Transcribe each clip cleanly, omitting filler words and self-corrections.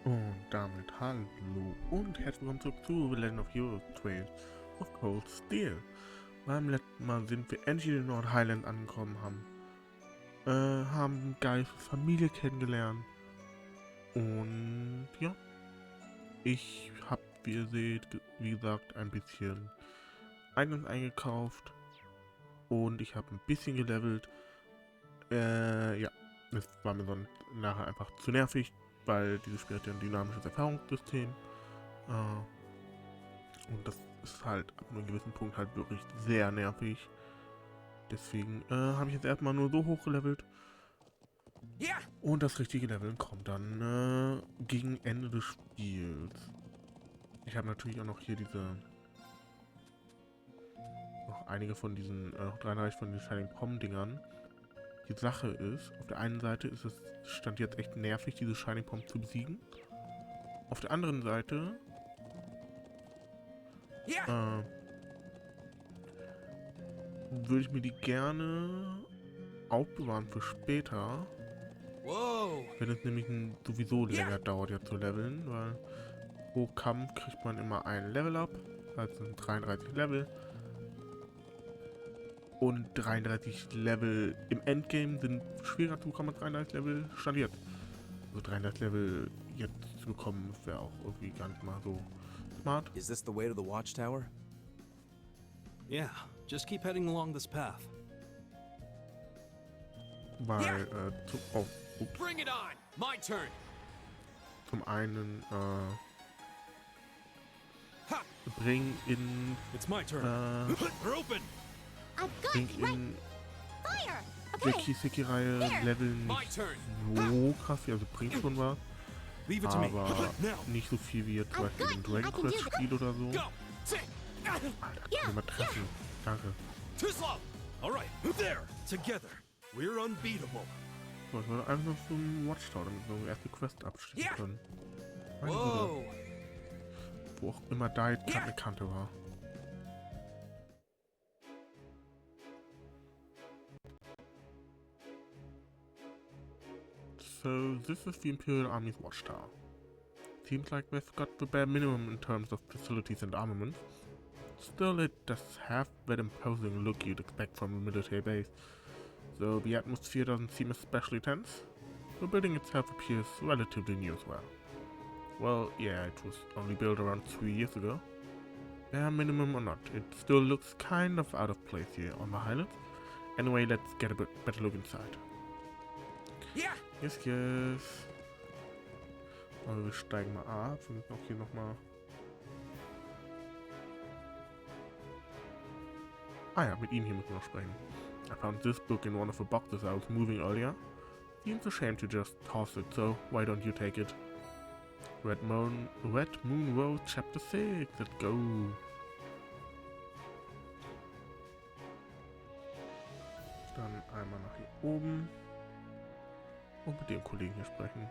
Und damit hallo und herzlich willkommen zurück zu The Legend of Heroes Trails of Cold Steel. Beim letzten Mal sind wir endlich in Nordhighland angekommen, haben Guys Familie kennengelernt und ja, ich habe, wie ihr seht, wie gesagt, ein bisschen Items eingekauft und ich habe ein bisschen gelevelt. Ja, das war mir sonst nachher einfach zu nervig, weil dieses Spiel hat ja ein dynamisches Erfahrungssystem. Und das ist halt ab einem gewissen Punkt halt wirklich sehr nervig. Deswegen habe ich jetzt erstmal nur so hochgelevelt. Und das richtige Leveln kommt dann gegen Ende des Spiels. Ich habe natürlich auch noch hier noch einige von diesen, 33 von den Shining Pom Dingern. Die Sache ist, auf der einen Seite ist es stand jetzt echt nervig, diese Shining Pom zu besiegen. Auf der anderen Seite würde ich mir die gerne aufbewahren für später. Wenn es nämlich sowieso länger dauert, ja zu leveln, weil pro Kampf kriegt man immer ein Level up, also sind 33 Level. Und 33 Level im Endgame sind schwerer zu bekommen als 33 Level Stand jetzt. Also 33 Level jetzt zu bekommen, wäre auch irgendwie gar nicht mal so smart. Is this the way to the watchtower? Yeah, just keep heading along this path. Weil, Bring it on! My turn! zum einen, bring in, It's my turn. We're open! bring in der Kiseki-Reihe Level nicht so krass, also bringt schon was, Leave it to me. aber Now! nicht so viel wie jetzt zum Beispiel im Dragon Quest Spiel oder so. Go! Sit! Alter, kann ich mal treffen. Danke. Too slow! Alright, there! Together! We're unbeatable! So, ich wollte einfach noch zum Watchtower, damit wir erste Quest abschließen können. Meine Whoa! Güte. Wo auch immer da jetzt gerade eine Kante war. So, this is the Imperial Army's watchtower. Seems like they've got the bare minimum in terms of facilities and armaments. Still, it does have that imposing look you'd expect from a military base, though the atmosphere doesn't seem especially tense. The building itself appears relatively new as well. Well, yeah, it was only built around 3 years ago. Bare minimum or not, it still looks kind of out of place here on the Highlands. Anyway, let's get a bit better look inside. Yes, yes. Also wir steigen mal ab. Wir müssen auch hier nochmal... Ah ja, mit ihm hier müssen wir noch sprechen. I found this book in one of the boxes I was moving earlier. Seems a shame to just toss it, so why don't you take it? Red Moon Road, Chapter 6. Let's go. Dann einmal nach hier oben. Und mit dem Kollegen hier sprechen.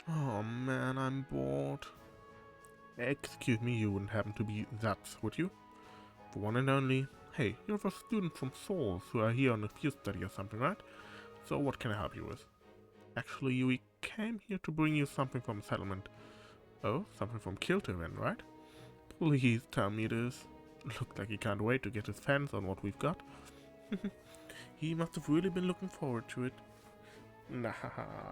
Oh man, I'm bored. Excuse me, you wouldn't happen to be that, would you? The one and only. Hey, you're a student from Thors who are here on a field study or something, right? So what can I help you with? Actually, we came here to bring you something from the settlement. Oh, something from Kilter then, right? Please tell me it is. Looks like he can't wait to get his hands on what we've got. He must have really been looking forward to it. Nah,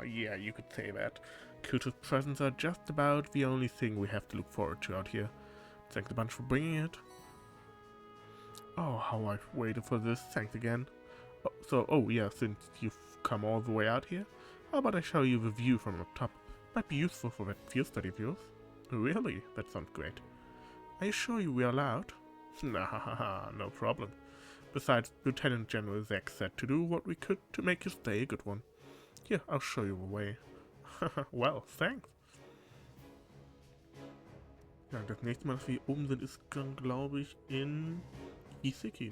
yeah, you could say that. Kilter's presents are just about the only thing we have to look forward to out here. Thanks a bunch for bringing it. Oh, how I've waited for this. Thanks again. Oh yeah, since you've come all the way out here, how about I show you the view from up top? Might be useful for that field study of yours. Really? That sounds great. Are you sure we are allowed? Nah, no problem. Besides, Lieutenant General Zack said to do what we could to make your stay a good one. Here, I'll show you the way. Well, thanks. Ja, das nächste Mal, dass wir hier oben sind, ist dann, glaube ich, in Iseki,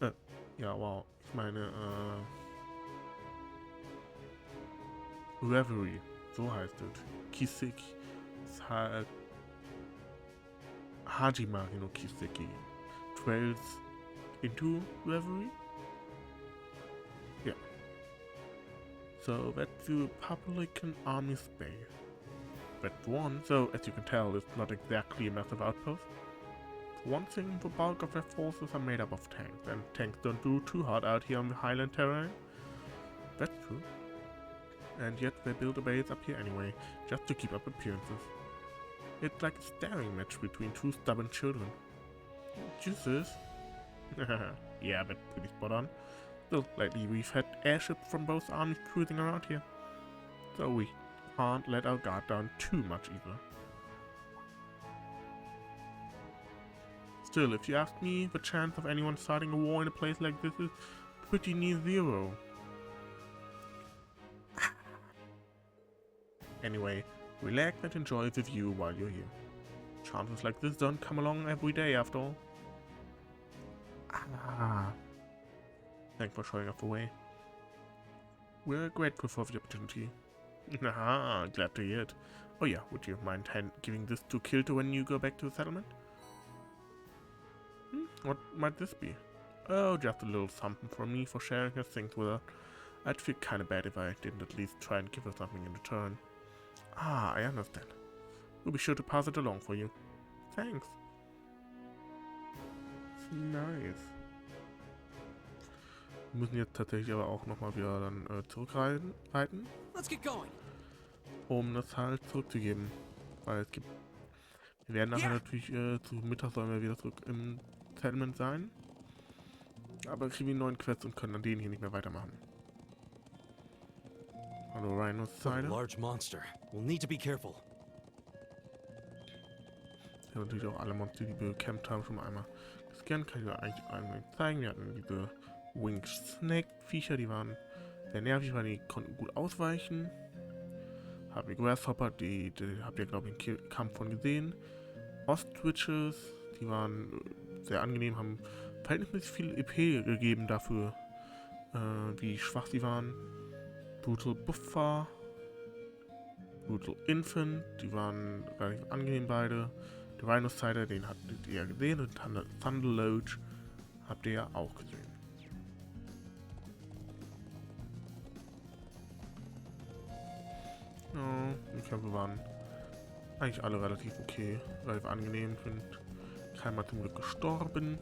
ne? Ja, wow. Ich meine, Reverie. So heißt es. Kiseki. Ist halt Hajima no Kiseki. Trails into Reverie? Ja. So that's the Republican Army's base. That's one, so as you can tell, it's not exactly a massive outpost. For one thing, the bulk of their forces are made up of tanks, and tanks don't do too hard out here on the highland terrain. That's true. And yet they build a base up here anyway, just to keep up appearances. It's like a staring match between two stubborn children. Jesus. Yeah, that's pretty spot on. Still, lately we've had airships from both armies cruising around here. So we can't let our guard down too much either. Still, if you ask me, the chance of anyone starting a war in a place like this is pretty near zero. Anyway, relax and enjoy the view while you're here. Chances like this don't come along every day after all. Thanks for showing us the way. We're grateful for the opportunity. Glad to hear it. Oh yeah, would you mind giving this to Kilter when you go back to the settlement? What might this be? Oh, just a little something from me for sharing her things with her. I'd feel kinda bad if I didn't at least try and give her something in return. I understand. We'll be sure to pass it along for you. Thanks. Nice. Wir müssen jetzt tatsächlich aber auch nochmal wieder dann zurückreiten, Let's get going. um das halt zurückzugeben. Weil es gibt... Wir werden nachher natürlich zu Mittag sollen wir wieder zurück im Settlement sein. Aber kriegen wir einen neuen Quest und können an denen hier nicht mehr weitermachen. Hallo Rhinos Seite. Large monster. We'll need to be careful. Ja, natürlich auch alle Monster, die wir bekämpft haben, schon mal einmal gescannt. Kann ich euch eigentlich einmal zeigen. Wir hatten diese Winged Snake Viecher, die waren sehr nervig, weil die konnten gut ausweichen. Haben wir Grasshopper, die habt ihr glaube ich im Kampf von gesehen. Ostrich, die waren sehr angenehm, haben verhältnismäßig viel EP gegeben dafür, wie schwach sie waren. Brutal Buffer, Brutal Infant, die waren relativ angenehm beide. Der Rhino-Sider, den habt ihr ja gesehen, und Thunder Loach habt ihr ja auch gesehen. Ja, die Kämpfe waren eigentlich alle relativ okay, relativ angenehm, sind keiner zum Glück gestorben.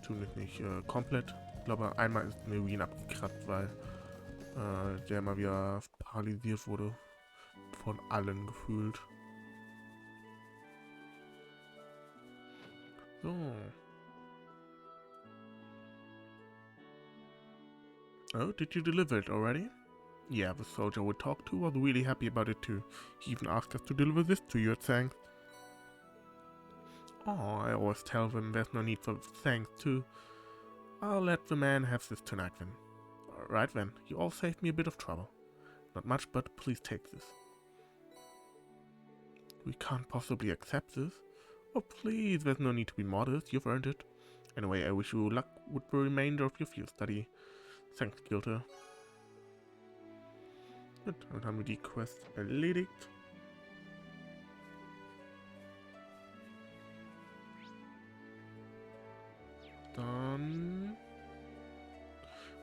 Zumindest nicht komplett. Ich glaube, einmal ist eine Ruin abgekratzt, weil der mal wieder paralysiert wurde von allen gefühlt. So. Oh, did you deliver it already? Yeah, the soldier we talked to was really happy about it too. He even asked us to deliver this to you at thanks. Oh, I always tell them there's no need for thanks too. I'll let the man have this tonight then. Right then, you all saved me a bit of trouble. Not much, but please take this. We can't possibly accept this. Oh please, there's no need to be modest, you've earned it. Anyway, I wish you luck with the remainder of your field study. Thanks, Kilter. Gut, dann haben wir die Quest erledigt. Dann...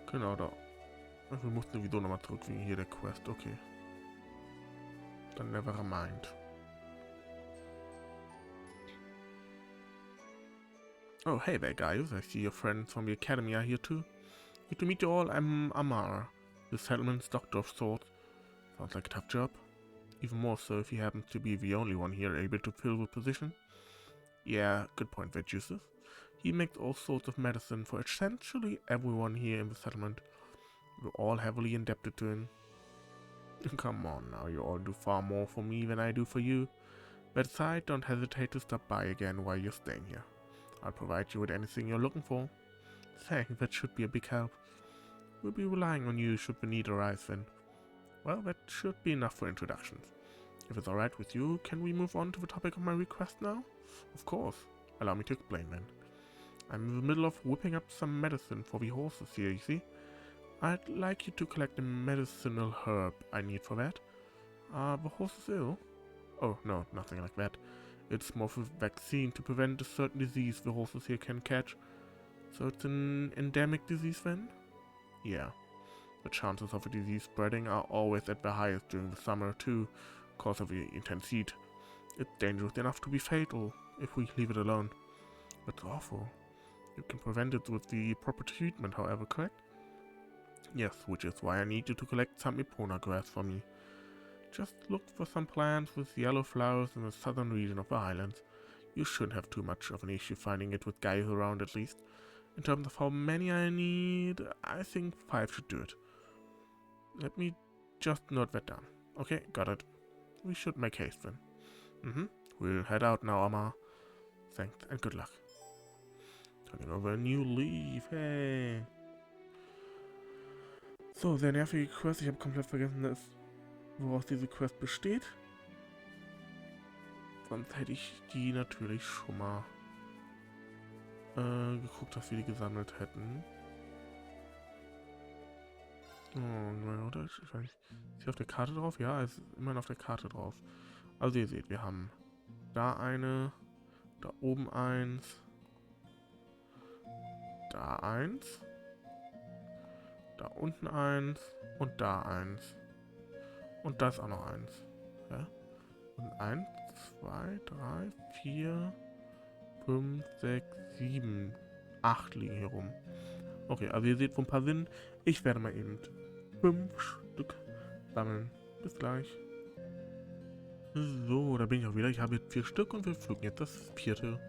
Genau, da. Wir mussten sowieso nochmal zurück wegen hier der Quest, okay. Dann never mind. Oh, hey there, guys. I see your friends from the academy are here too. Good to meet you all. I'm Amara, the settlement's doctor of sorts. Sounds like a tough job. Even more so if he happens to be the only one here able to fill the position. Yeah, good point there, Juices. He makes all sorts of medicine for essentially everyone here in the settlement. We're all heavily indebted to him. Come on now, you all do far more for me than I do for you. But aside, don't hesitate to stop by again while you're staying here. I'll provide you with anything you're looking for. Thanks, that should be a big help. We'll be relying on you should the need arise then. Well, that should be enough for introductions. If it's alright with you, can we move on to the topic of my request now? Of course. Allow me to explain then. I'm in the middle of whipping up some medicine for the horses here, you see. I'd like you to collect the medicinal herb I need for that. Are the horses ill? Oh, no, nothing like that. It's more of a vaccine to prevent a certain disease the horses here can catch. So it's an endemic disease then? Yeah. The chances of a disease spreading are always at their highest during the summer too, because of the intense heat. It's dangerous enough to be fatal if we leave it alone. It's awful. You can prevent it with the proper treatment, however, correct? Yes, which is why I need you to collect some Epona grass for me. Just look for some plants with yellow flowers in the southern region of the islands. You shouldn't have too much of an issue finding it with guys around at least. In terms of how many I need, I think 5 should do it. Let me just note that down. Okay, got it. We should make haste then. We'll head out now, Amma. Thanks and good luck. Turning over a new leaf, hey. So, sehr nervige Quest. Ich habe komplett vergessen, woraus diese Quest besteht. Sonst hätte ich die natürlich schon mal geguckt, dass wir die gesammelt hätten. Oh, nein, oder? Ich weiß nicht. Ist sie auf der Karte drauf? Ja, ist immerhin auf der Karte drauf. Also ihr seht, wir haben da eine, da oben eins, da eins, da unten eins und da eins. Und da ist auch noch eins. Ja? Und 1, 2, 3, 4, 5, 6, 7, 8 liegen hier rum. Okay, also ihr seht, wo ein paar sind. Ich werde mal eben 5 Stück sammeln. Bis gleich. So, da bin ich auch wieder. Ich habe jetzt 4 Stück und wir pflücken jetzt das 4.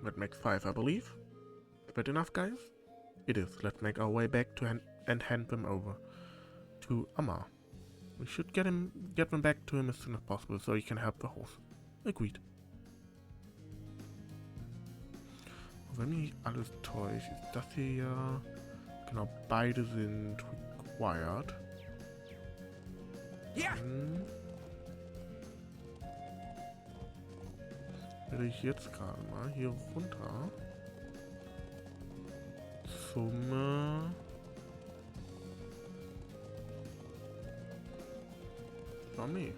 That makes 5, I believe. Is that enough, guys? It is. Let's make our way back to and hand them over to Amma. We should get them back to him as soon as possible so he can help the horse. Agreed. Wenn mich nicht alles täuscht, ist das hier ja... Genau, beide sind required. Ja. Dann werde ich jetzt gerade mal hier runter zum... Armee.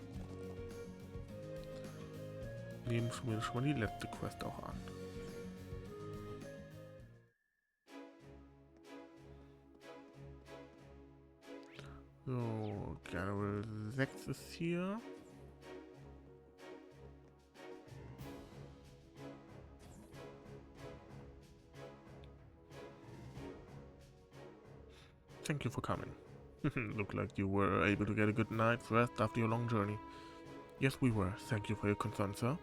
Nehmen wir schon mal die letzte Quest auch an. So, General 6 ist hier. Thank you for coming. Look like you were able to get a good night's rest after your long journey. Yes, we were. Thank you for your concern, sir.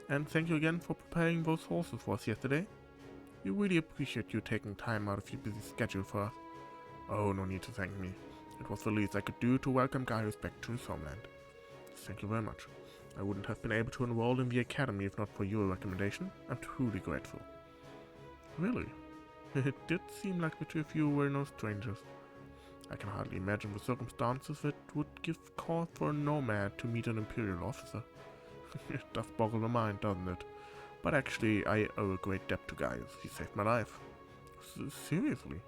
And thank you again for preparing those horses for us yesterday. We really appreciate you taking time out of your busy schedule for us. Oh, no need to thank me. It was the least I could do to welcome Gaius back to his homeland. Thank you very much. I wouldn't have been able to enroll in the academy if not for your recommendation. I'm truly grateful. Really? It did seem like the two of you were no strangers. I can hardly imagine the circumstances that would give cause for a nomad to meet an imperial officer. It does boggle the mind, doesn't it? But actually, I owe a great debt to Gaius. He saved my life. Seriously?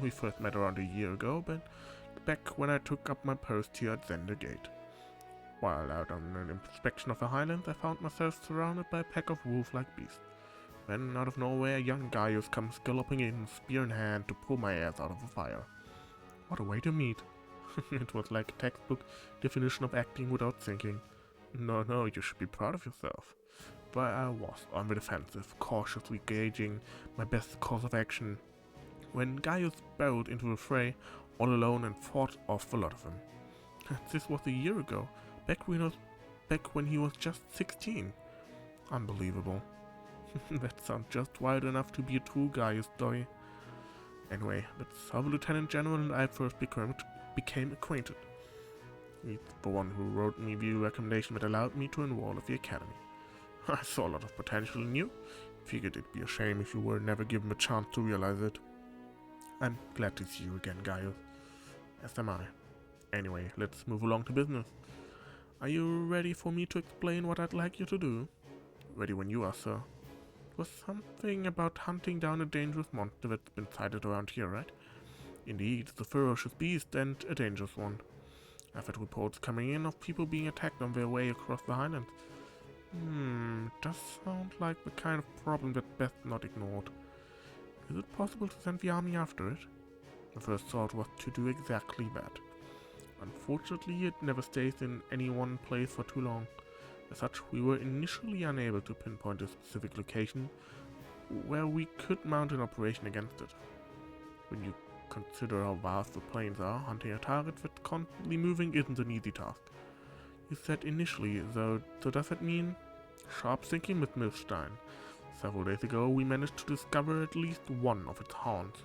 We first met around a year ago, but back when I took up my post here at Zender Gate. While out on an inspection of the highlands, I found myself surrounded by a pack of wolf-like beasts. Then, out of nowhere, young Gaius comes galloping in, spear in hand, to pull my ass out of the fire. What a way to meet. It was like a textbook definition of acting without thinking. No, you should be proud of yourself. But I was on the defensive, cautiously gauging my best course of action, when Gaius barreled into the fray, all alone, and fought off the lot of them. This was a year ago, back when he was just 16. Unbelievable. That sounds just wild enough to be a true Gaius story. Anyway, that's how the Lieutenant General and I first became acquainted. He's the one who wrote me the recommendation that allowed me to enroll at the academy. I saw a lot of potential in you. Figured it'd be a shame if you were never given the chance to realize it. I'm glad to see you again, Gaius. As am I. Anyway, let's move along to business. Are you ready for me to explain what I'd like you to do? Ready when you are, sir. It was something about hunting down a dangerous monster that's been sighted around here, right? Indeed, it's a ferocious beast and a dangerous one. I've had reports coming in of people being attacked on their way across the highlands. does sound like the kind of problem that best not ignored. Is it possible to send the army after it? The first thought was to do exactly that. Unfortunately, it never stays in any one place for too long. As such, we were initially unable to pinpoint a specific location where we could mount an operation against it. When you consider how vast the plains are, hunting a target that's constantly moving isn't an easy task. You said initially, though, so does that mean? Sharp thinking, Miss Milstein. Several days ago, we managed to discover at least one of its haunts.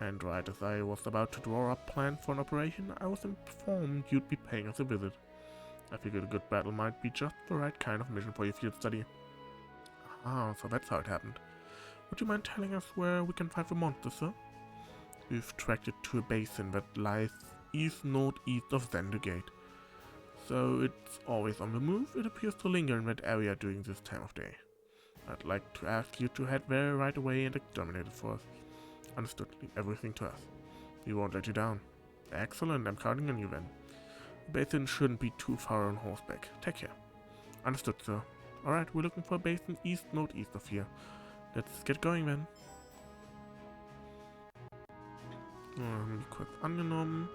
And right as I was about to draw up plans for an operation, I was informed you'd be paying us a visit. I figured a good battle might be just the right kind of mission for your field study. Ah, so that's how it happened. Would you mind telling us where we can find the monster, sir? We've tracked it to a basin that lies east-northeast of Zender Gate. So it's always on the move. It appears to linger in that area during this time of day. I'd like to ask you to head there right away and exterminate it for us. Understood. Leave everything to us. We won't let you down. Excellent. I'm counting on you then. The basin shouldn't be too far on horseback. Take care. Understood, sir. Alright, we're looking for a basin east-northeast of here. Let's get going then. Die Quest angenommen.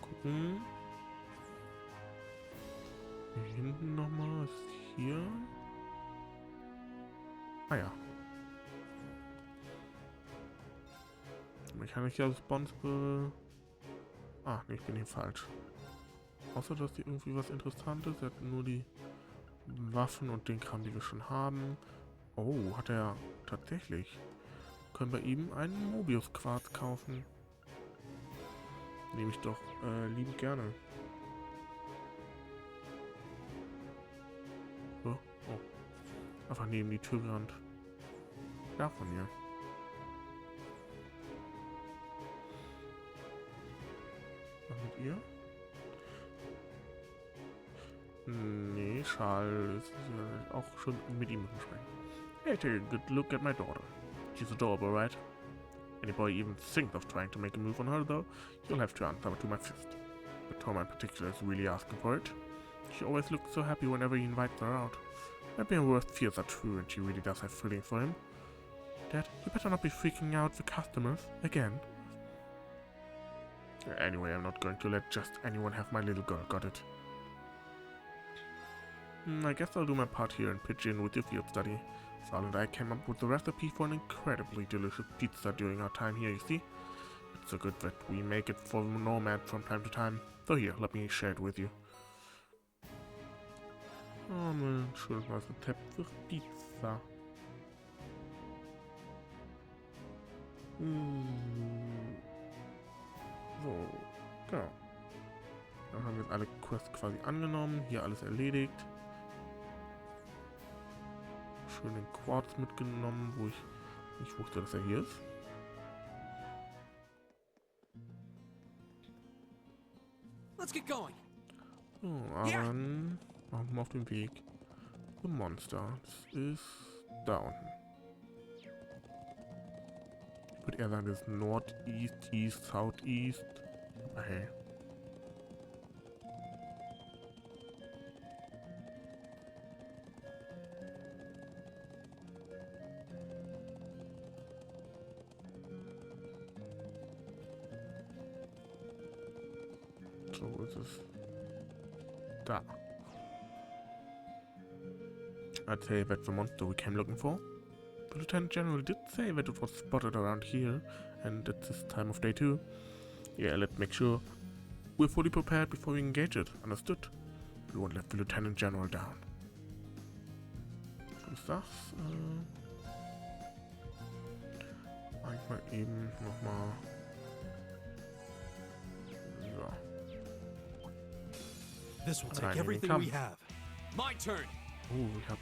Gucken. Hier hinten nochmal ist hier. Ah ja. Mechanischer Responsible. Ah, ne, ich bin hier falsch. Außer, dass hier irgendwie was Interessantes. Er hat nur die Waffen und den Kram, die wir schon haben. Oh, hat er tatsächlich. Können wir ihm einen Mobius-Quarz kaufen. Nehme ich doch liebend gerne. So, oh. Einfach neben die Tür gerannt. Da von mir. Was mit ihr? Nee, Schal ist auch schon mit ihm sprechen. Hey, take a good look at my daughter. She's adorable, right? Any boy even thinks of trying to make a move on her, though, you'll have to answer to my fist. But Tom in particular is really asking for it. She always looks so happy whenever he invites her out. Maybe her worst fears are true and she really does have feelings for him. Dad, you better not be freaking out the customers again. Anyway, I'm not going to let just anyone have my little girl, got it? I guess I'll do my part here and pitch in with your field study. Sal and I came up with the recipe for an incredibly delicious pizza during our time here, you see? It's so good that we make it for the nomad from time to time. So here, let me share it with you. Ein schönes neues Rezept für Pizza. So, genau. Dann haben wir jetzt alle Quests quasi angenommen, hier alles erledigt. Schön den Quarz mitgenommen, wo ich nicht wusste, dass er hier ist. Let's get going. So, aber dann machen wir mal auf dem Weg zum Monster. Das ist da unten. Ich würde eher sagen, das ist Northeast, East, Southeast. Aber hey. So ist es. Da. I'd say that's the monster we came looking for. The Lieutenant General did say that it was spotted around here, and at this time of day too. Yeah, let's make sure we're fully prepared before we engage it. Understood? We won't let the Lieutenant General down. Was ist das? Manchmal eben nochmal. Ja. This will take everything we have. My turn. Oh, ich hab.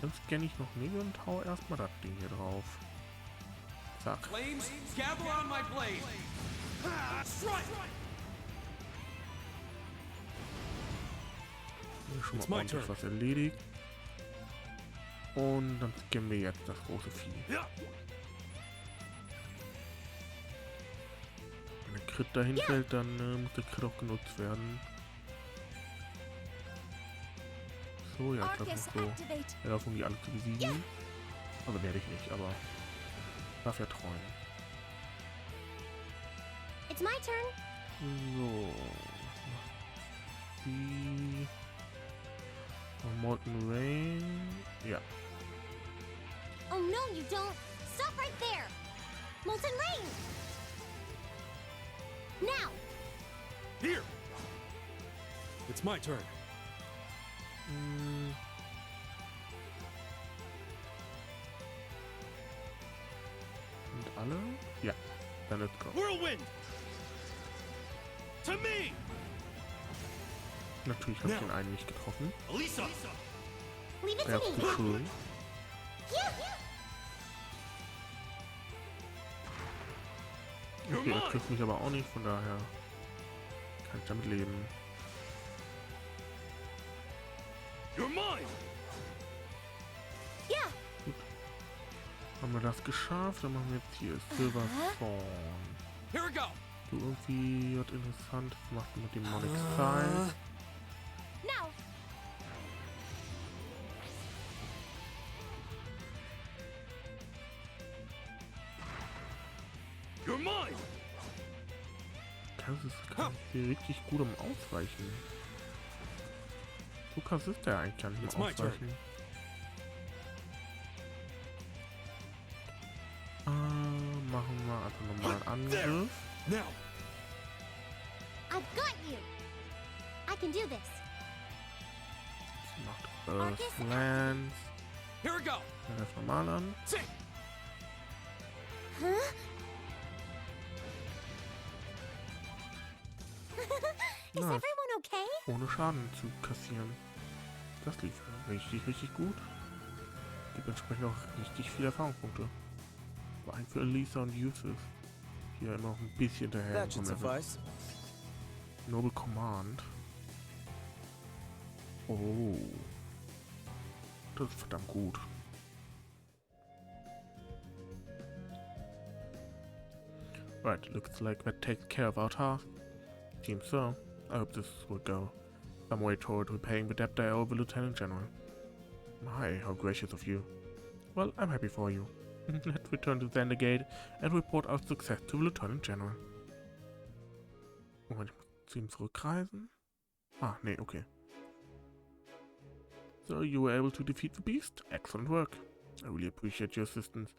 Dann scanne ich noch Nebel und hau erstmal das Ding hier drauf. Zack. Flames, gather on my blade. Strike. Schon mal ordentlich was erledigt. Und dann scannen wir jetzt das große Vieh. Ja. Eine Crit dahin fällt, dann muss der Crit auch genutzt werden. So, ja, ich glaube noch so. Ja, um die alle zu besiegen. Also werde ich nicht, aber darf ja träumen. It's my turn. So. Die Molten Rain. Ja. Oh no, you don't. Stop right there. Molten rain. Now. Here. It's my turn. Und alle? Ja. Dann let's go. Whirlwind. To me. Natürlich habe ich den einen nicht getroffen. Elisa. Leave it Ja, to zu me. schön. Okay, er trifft mich aber auch nicht, von daher kann ich damit leben. You're mine. Yeah. Haben wir das geschafft? Dann machen wir jetzt hier Silver Thorn. Here we go. Du irgendwie was Interessantes machst du mit dem Demonic Sign. Now. You're mine. Das ist hier richtig gut am Ausweichen. So krass ist der eigentlich gar nicht It's im my turn. Ausweichen. Machen wir einfach nochmal einen Angriff. Now. I've got you. I can do this. Sie macht Burst Lance. Here we go. Dann greift normal an. Sing. Huh? Is Nice. everyone okay? Ohne Schaden zu kassieren. Das lief richtig, richtig gut. Gibt entsprechend auch richtig viele Erfahrungspunkte. Vor allem für Elisa und Yusuf. Hier immer noch ein bisschen hinterher. That should suffice. Noble Command. Oh. Das ist verdammt gut. Right, looks like that takes care of our task. Seems so. I hope this will go some way toward repaying the debt I owe the Lieutenant General. My, how gracious of you. Well, I'm happy for you. Let's return to Xander Gate and report our success to the Lieutenant General. Moment, ich muss zu ihm zurückreisen? Ah, nee, okay. So, you were able to defeat the beast? Excellent work. I really appreciate your assistance.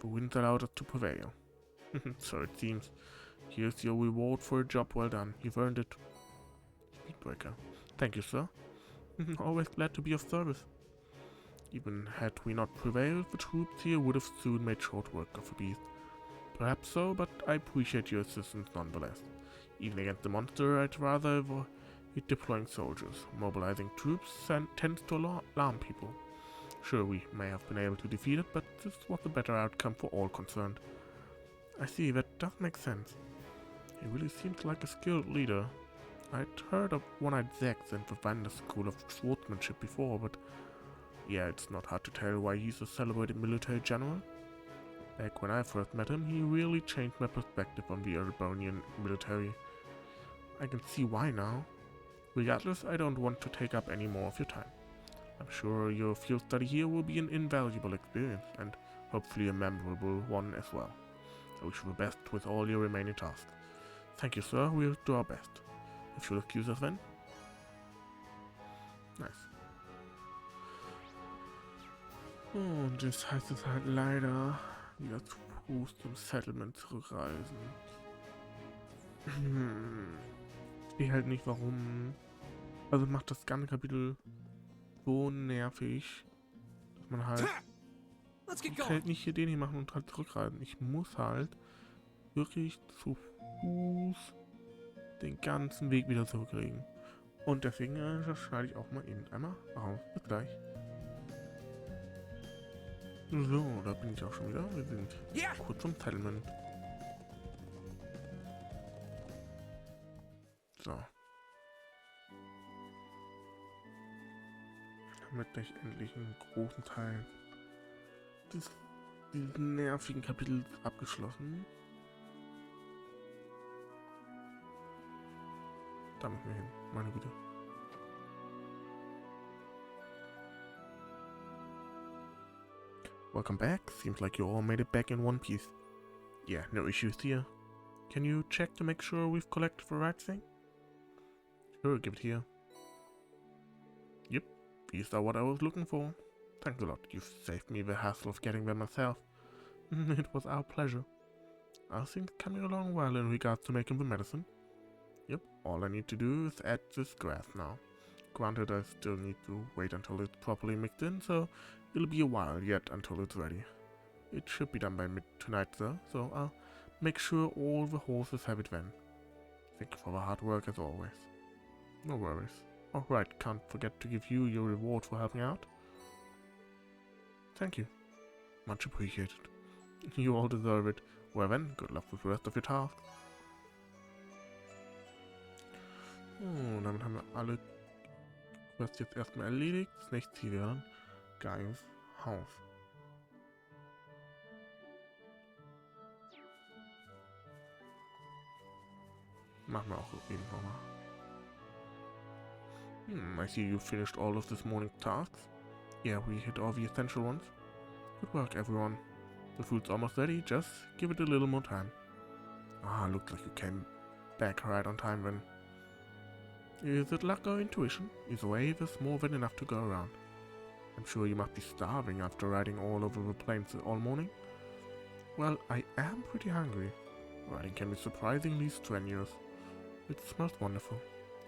The winds allowed us to prevail. So it seems. Here's your reward for a job well done. You've earned it. Speedbreaker. Thank you, sir. Always glad to be of service. Even had we not prevailed, the troops here would have soon made short work of the beast. Perhaps so, but I appreciate your assistance nonetheless. Even against the monster, I'd rather avoid deploying soldiers. Mobilizing troops tends to alarm people. Sure, we may have been able to defeat it, but this was a better outcome for all concerned. I see, that does make sense. He really seems like a skilled leader. I'd heard of One-Eyed Zex and the Vander School of Swordsmanship before, but yeah, it's not hard to tell why he's a celebrated military general. Back when I first met him, he really changed my perspective on the Erebonian military. I can see why now. Regardless, I don't want to take up any more of your time. I'm sure your field study here will be an invaluable experience, and hopefully a memorable one as well. I wish you the best with all your remaining tasks. Thank you, sir. We'll do our best. If you'll excuse us then. Nice. Und jetzt heißt es halt leider wieder zu Fuß zum Settlement zurückreisen. Ich sehe halt nicht warum. Also macht das ganze Kapitel so nervig, dass man halt ich kann halt nicht hier den hier machen und halt zurückreisen. Ich muss halt wirklich zu Fuß den ganzen Weg wieder zurücklegen. Und deswegen das schneide ich auch mal eben einmal raus. Bis gleich. So, da bin ich auch schon wieder. Wir sind kurz zum Settlement. So. Damit gleich endlich einen großen Teil dieses nervigen Kapitels abgeschlossen. Da müssen wir hin, meine Güte. Welcome back. Seems like you all made it back in one piece. Yeah, no issues here. Can you check to make sure we've collected the right thing? Sure, give it here. Yep, these are what I was looking for. Thanks a lot. You've saved me the hassle of getting them myself. It was our pleasure. Are things coming along well in regards to making the medicine? Yep, all I need to do is add this grass now. Granted, I still need to wait until it's properly mixed in, so it'll be a while yet until it's ready. It should be done by mid tonight though, so I'll make sure all the horses have it then. Thank you for the hard work as always. No worries. Alright, can't forget to give you your reward for helping out. Thank you. Much appreciated. You all deserve it. Well then, good luck with the rest of your tasks. Oh, damit haben wir alle Quests jetzt erstmal erledigt. Das nächste Ziel wäre dann Gaius Haus. Machen wir auch eben nochmal. I see you finished all of this morning's tasks. Yeah, we hit all the essential ones. Good work, everyone. The food's almost ready, just give it a little more time. Ah, looks like you came back right on time then. Is it luck or intuition? Either way, there's more than enough to go around. I'm sure you must be starving after riding all over the plains all morning. Well, I am pretty hungry. Riding can be surprisingly strenuous. It smells wonderful.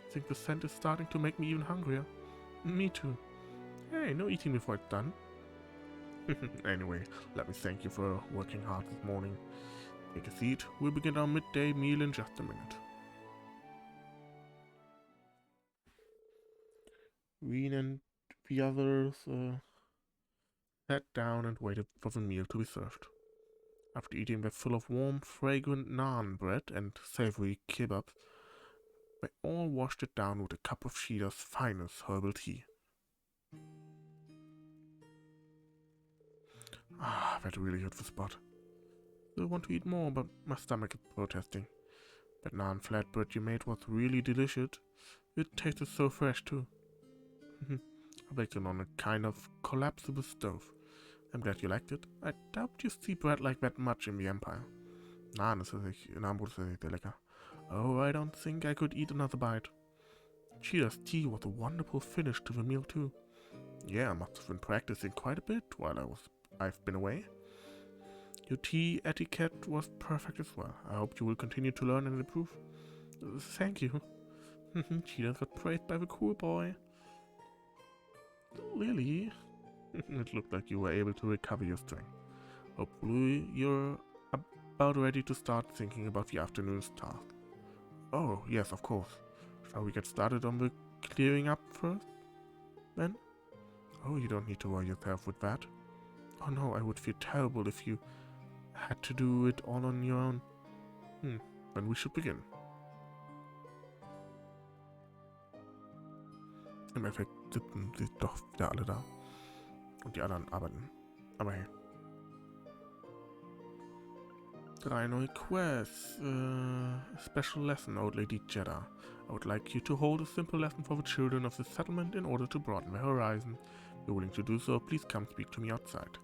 I think the scent is starting to make me even hungrier. Me too. Hey, no eating before it's done. Anyway, let me thank you for working hard this morning. Take a seat. We'll begin our midday meal in just a minute. Wien and the others sat down and waited for the meal to be served. After eating their fill of warm, fragrant naan bread and savory kebabs, they all washed it down with a cup of Shida's finest herbal tea. Ah, that really hit the spot. Still want to eat more, but my stomach is protesting. That naan flatbread you made was really delicious. It tasted so fresh too. I baked it on a kind of collapsible stove. I'm glad you liked it. I doubt you see bread like that much in the Empire. Naan ist sehr lecker. Oh, I don't think I could eat another bite. Shida's tea was a wonderful finish to the meal too. Yeah, I must have been practicing quite a bit while I've been away. Your tea etiquette was perfect as well. I hope you will continue to learn and improve. Thank you. Shida got praised by the cool boy. Really? It looked like you were able to recover your strength. Hopefully you're about ready to start thinking about the afternoon's task. Oh, yes, of course. Shall we get started on the clearing up first, then? Oh, you don't need to worry yourself with that. Oh no, I would feel terrible if you had to do it all on your own. Then we should begin. Im Endeffekt sitzen sie doch wieder alle da. Und die anderen arbeiten. Aber hey. 3 neue Quests. Special lesson, old lady Jeddah. I would like you to hold a simple lesson for the children of this settlement in order to broaden their horizon. If you're willing to do so, please come speak to me outside.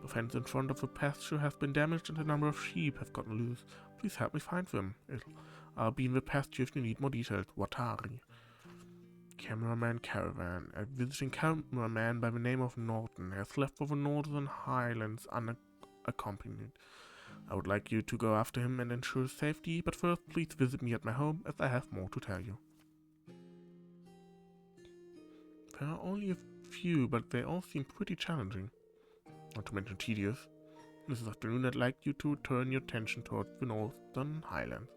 The fence in front of the pasture has been damaged and a number of sheep have gotten loose. Please help me find them. I'll be in the pasture if you need more details. Watari. Cameraman Caravan. A visiting cameraman by the name of Norton has left for the Northern Highlands unaccompanied. I would like you to go after him and ensure his safety, but first please visit me at my home as I have more to tell you. There are only a few, but they all seem pretty challenging. Not to mention tedious. This afternoon I'd like you to turn your attention towards the Northern Highlands.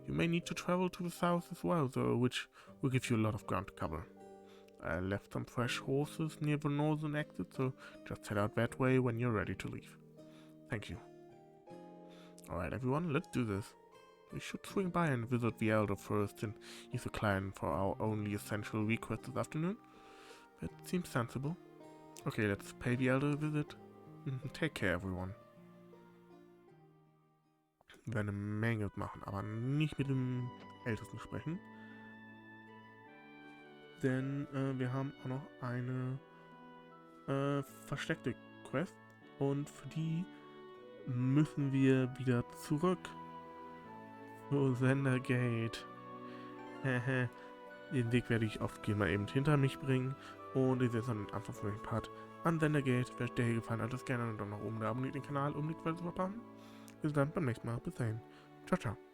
You may need to travel to the south as well, though, which will give you a lot of ground to cover. I left some fresh horses near the northern exit, so just head out that way when you're ready to leave. Thank you. Alright everyone, let's do this. We should swing by and visit the Elder first, and he's a client for our only essential request this afternoon. That seems sensible. Okay, let's pay the Elder a visit. Take care everyone. Wir werden eine Menge machen, aber nicht mit dem Ältesten sprechen. Denn wir haben auch noch eine versteckte Quest und für die müssen wir wieder zurück zu Sendergate. Den Weg werde ich oft mal eben hinter mich bringen und ich setze dann einfach für den Part an Sendergate. Wer der hier gefallen hat, das gerne und dann nach oben da abonniert den Kanal, um nichts weiter zu verpassen. Bis dann beim nächsten Mal. Bis dahin. Ciao, ciao.